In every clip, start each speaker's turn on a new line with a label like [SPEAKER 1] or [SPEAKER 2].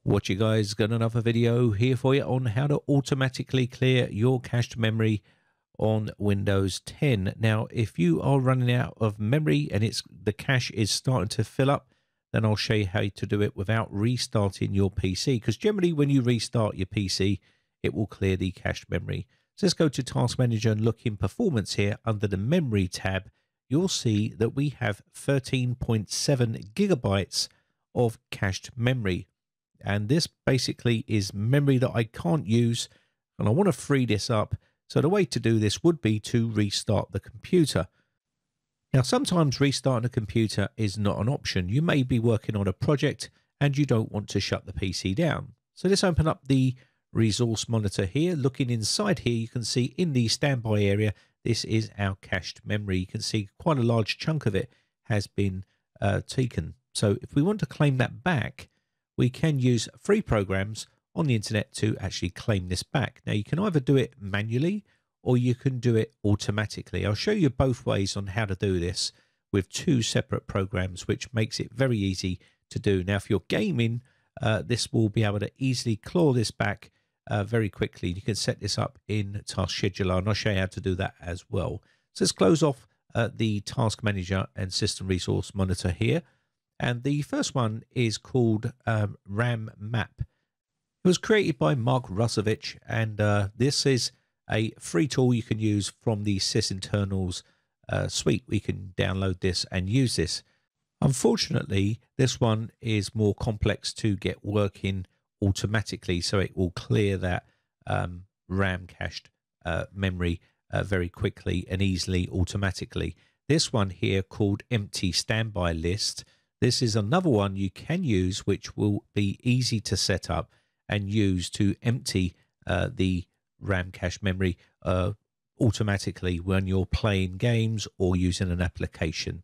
[SPEAKER 1] What you guys, got another video here for you on how to automatically clear your cached memory on Windows 10. Now, if you are running out of memory and the cache is starting to fill up, then I'll show you how to do it without restarting your PC. Because generally when you restart your PC, it will clear the cached memory. So let's go to Task Manager and look in Performance here under the Memory tab. You'll see that we have 13.7 gigabytes of cached memory. And this basically is memory that I can't use, and I want to free this up. So the way to do this would be to restart the computer. Now, sometimes restarting a computer is not an option. You may be working on a project and you don't want to shut the PC down. So let's open up the resource monitor here. Looking inside here, you can see in the standby area, this is our cached memory. You can see quite a large chunk of it has been taken. So if we want to claim that back, we can use free programs on the internet to actually claim this back. Now, you can either do it manually or you can do it automatically. I'll show you both ways on how to do this with two separate programs, which makes it very easy to do. Now, if you're gaming, this will be able to easily claw this back very quickly. You can set this up in Task Scheduler, and I'll show you how to do that as well. So let's close off the Task Manager and System Resource Monitor here. And the first one is called RAMMap. It was created by Mark Russinovich, and this is a free tool you can use from the sysinternals suite. We can download this and use this. Unfortunately, this one is more complex to get working automatically, so it will clear that RAM cached memory very quickly and easily automatically. This one here called Empty Standby List. This is another one you can use, which will be easy to set up and use to empty the RAM cache memory automatically when you're playing games or using an application.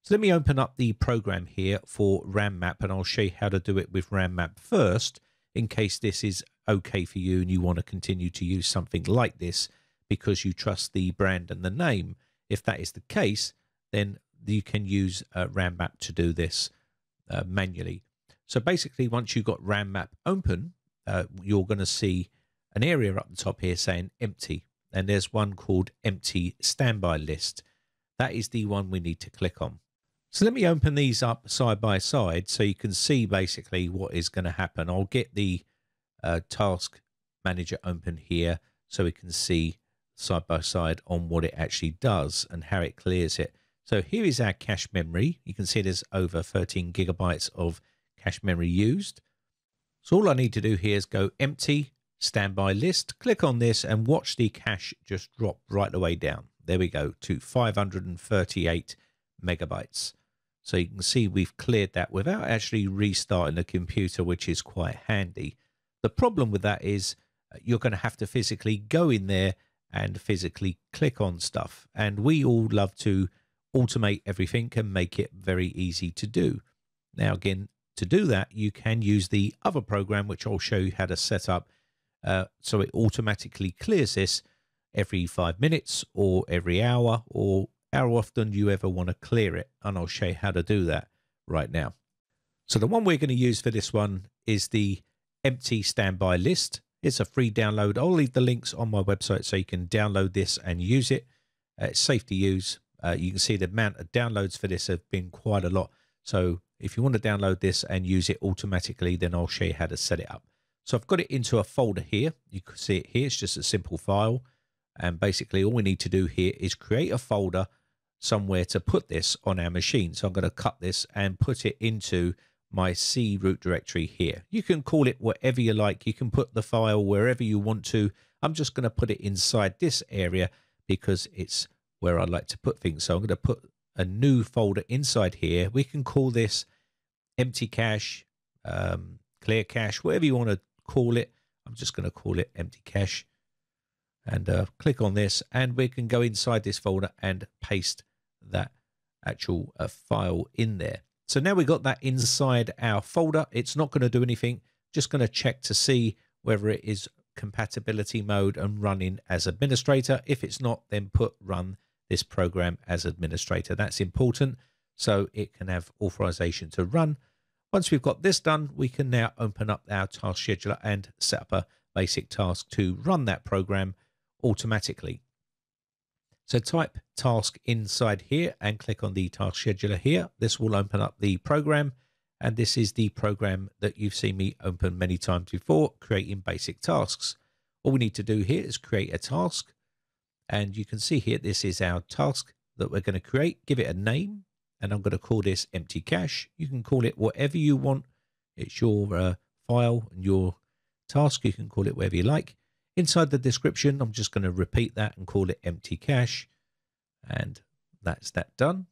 [SPEAKER 1] So let me open up the program here for RAMMap, and I'll show you how to do it with RAMMap first, in case this is okay for you and you want to continue to use something like this because you trust the brand and the name. If that is the case, then you can use RAMMap to do this manually. So basically, once you've got RAMMap open, you're going to see an area up the top here saying empty, and there's one called Empty Standby List. That is the one we need to click on. So let me open these up side by side so you can see basically what is going to happen. I'll get the Task Manager open here so we can see side by side on what it actually does and how it clears it. So here is our cache memory. You can see there's over 13 gigabytes of cache memory used. So all I need to do here is go Empty Standby List, click on this, and watch the cache just drop right the way down. There we go, to 538 megabytes. So you can see we've cleared that without actually restarting the computer, which is quite handy. The problem with that is you're going to have to physically go in there and physically click on stuff. And we all love to automate everything and make it very easy to do. Now, again, to do that, you can use the other program, which I'll show you how to set up so it automatically clears this every 5 minutes or every hour, or how often you ever want to clear it. And I'll show you how to do that right now. So the one we're going to use for this one is the Empty Standby List. It's a free download. I'll leave the links on my website so you can download this and use it. It's safe to use. You can see the amount of downloads for this have been quite a lot. So if you want to download this and use it automatically, then I'll show you how to set it up. So I've got it into a folder here. You can see it here. It's just a simple file. And basically all we need to do here is create a folder somewhere to put this on our machine. So I'm going to cut this and put it into my C root directory here. You can call it whatever you like. You can put the file wherever you want to. I'm just going to put it inside this area because it's where I like to put things. So I'm going to put a new folder inside here. We can call this empty cache, clear cache, whatever you want to call it. I'm just going to call it empty cache, and click on this, and we can go inside this folder and paste that actual file in there. So now we've got that inside our folder. It's not going to do anything, just going to check to see whether it is compatibility mode and running as administrator. If it's not, then put run this program as administrator. That's important so it can have authorization to run Once we've got this done, we can now open up our task scheduler and set up a basic task to run that program automatically. So type task inside here and click on the task scheduler here. This will open up the program, and this is the program that you've seen me open many times before, creating basic tasks. All we need to do here is create a task, and you can see here this is our task that we're going to create. Give it a name, and I'm going to call this empty cache. You can call it whatever you want. It's your file and your task. You can call it whatever you like. Inside the description, I'm just going to repeat that and call it empty cache. And that's that done.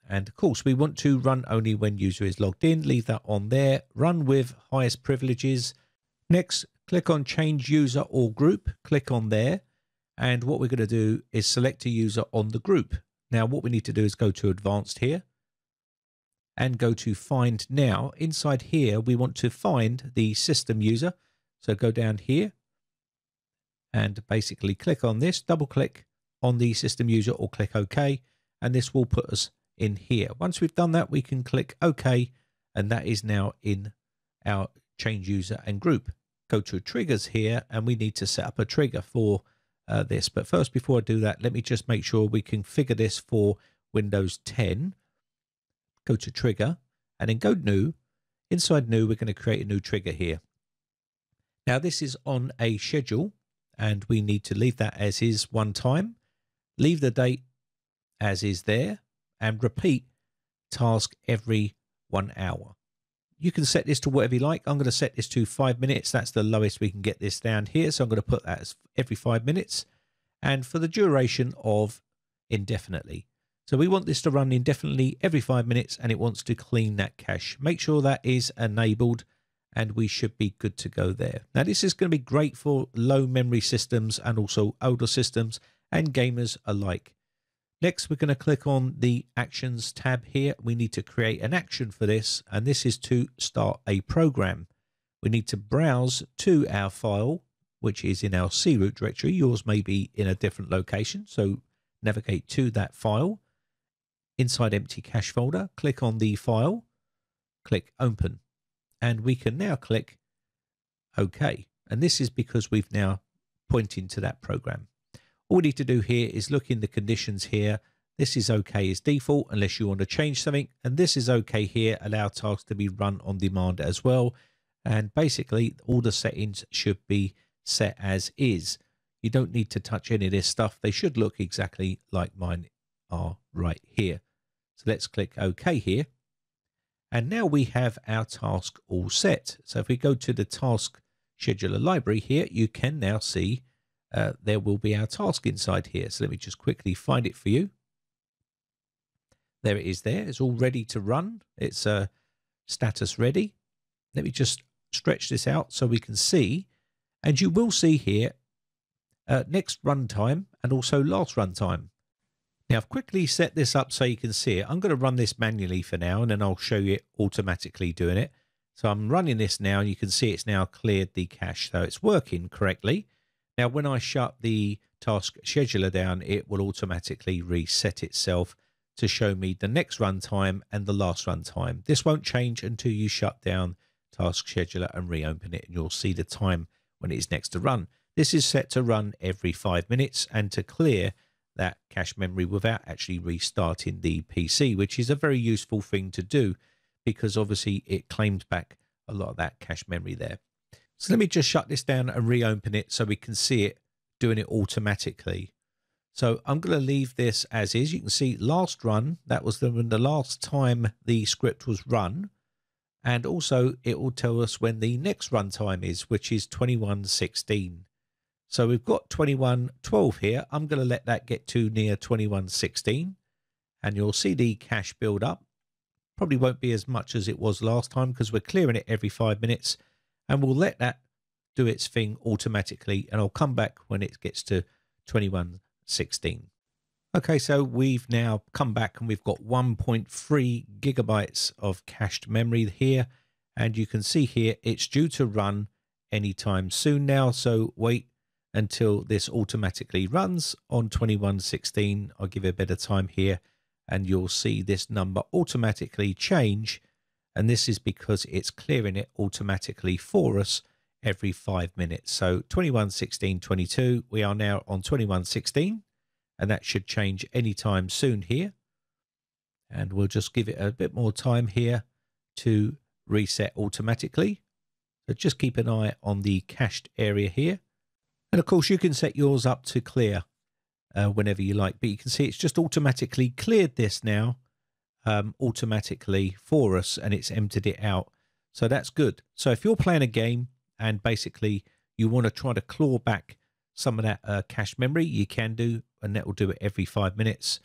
[SPEAKER 1] And of course, we want to run only when user is logged in. Leave that on there. Run with highest privileges. Next, click on change user or group. Click on there. And what we're going to do is select a user on the group. Now, what we need to do is go to advanced here and go to find now. Inside here, we want to find the system user. So go down here and basically click on this, double click on the system user or click OK, and this will put us in here. Once we've done that, we can click OK, and that is now in our change user and group. Go to triggers here, and we need to set up a trigger for this. But first, before I do that, let me just make sure we configure this for Windows 10. Go to trigger and then go new. Inside new, we're going to create a new trigger here. Now this is on a schedule, and we need to leave that as is one time. Leave the date as is there, and repeat task every 1 hour. You can set this to whatever you like. I'm going to set this to 5 minutes. That's the lowest we can get this down here. So I'm going to put that as every 5 minutes, and for the duration of indefinitely. So we want this to run indefinitely every 5 minutes, and it wants to clean that cache. Make sure that is enabled, and we should be good to go there. Now this is going to be great for low memory systems and also older systems and gamers alike. Next, we're going to click on the Actions tab here. We need to create an action for this, and this is to start a program. We need to browse to our file, which is in our C root directory. Yours may be in a different location, so navigate to that file. Inside empty cache folder, click on the file, click Open, and we can now click OK. And this is because we've now pointed to that program. All we need to do here is look in the conditions here. This is OK as default unless you want to change something. And this is OK here. Allow tasks to be run on demand as well. And basically all the settings should be set as is. You don't need to touch any of this stuff. They should look exactly like mine are right here. So let's click OK here. And now we have our task all set. So if we go to the task scheduler library here, you can now see there will be our task inside here. So let me just quickly find it for you. There it is there. It's all ready to run. It's status ready. Let me just stretch this out so we can see. And you will see here next runtime and also last runtime. Now I've quickly set this up so you can see it. I'm going to run this manually for now, and then I'll show you it automatically doing it. So I'm running this now, and you can see it's now cleared the cache. So it's working correctly. Now, when I shut the task scheduler down, it will automatically reset itself to show me the next runtime and the last runtime. This won't change until you shut down task scheduler and reopen it, and you'll see the time when it is next to run. This is set to run every 5 minutes and to clear that cache memory without actually restarting the PC, which is a very useful thing to do because obviously it claims back a lot of that cache memory there. So let me just shut this down and reopen it so we can see it doing it automatically. So I'm going to leave this as is. You can see last run, that was the last time the script was run. And also it will tell us when the next runtime is, which is 21:16. So we've got 21:12 here. I'm going to let that get to near 21:16. And you'll see the cache build up. Probably won't be as much as it was last time because we're clearing it every 5 minutes. And we'll let that do its thing automatically, and I'll come back when it gets to 21:16. Okay, so we've now come back and we've got 1.3 gigabytes of cached memory here, and you can see here it's due to run anytime soon now, so wait until this automatically runs on 21:16. I'll give it a bit of time here, and you'll see this number automatically change And this is because it's clearing it automatically for us every 5 minutes. So 21.16.22, we are now on 21.16, and that should change anytime soon here. And we'll just give it a bit more time here to reset automatically. So just keep an eye on the cached area here. And of course, you can set yours up to clear whenever you like, but you can see it's just automatically cleared this now automatically for us, and it's emptied it out. So that's good. So if you're playing a game and basically you want to try to claw back some of that cache memory, you can do, and that will do it every 5 minutes.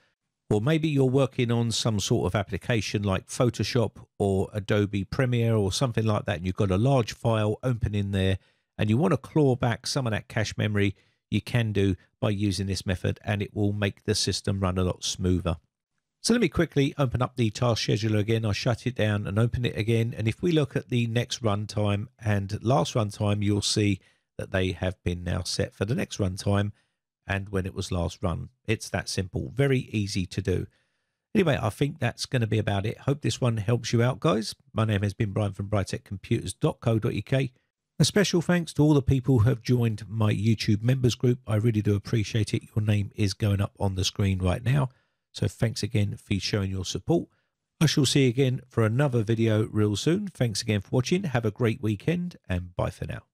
[SPEAKER 1] Or maybe you're working on some sort of application like Photoshop or Adobe Premiere or something like that, and you've got a large file open in there and you want to claw back some of that cache memory, you can do by using this method, and it will make the system run a lot smoother. So let me quickly open up the task scheduler again. I'll shut it down and open it again. And if we look at the next runtime and last runtime, you'll see that they have been now set for the next runtime and when it was last run. It's that simple, very easy to do. Anyway, I think that's going to be about it. Hope this one helps you out, guys. My name has been Brian from briteccomputers.co.uk. A special thanks to all the people who have joined my YouTube members group. I really do appreciate it. Your name is going up on the screen right now. So thanks again for showing your support. I shall see you again for another video real soon. Thanks again for watching. Have a great weekend, and bye for now.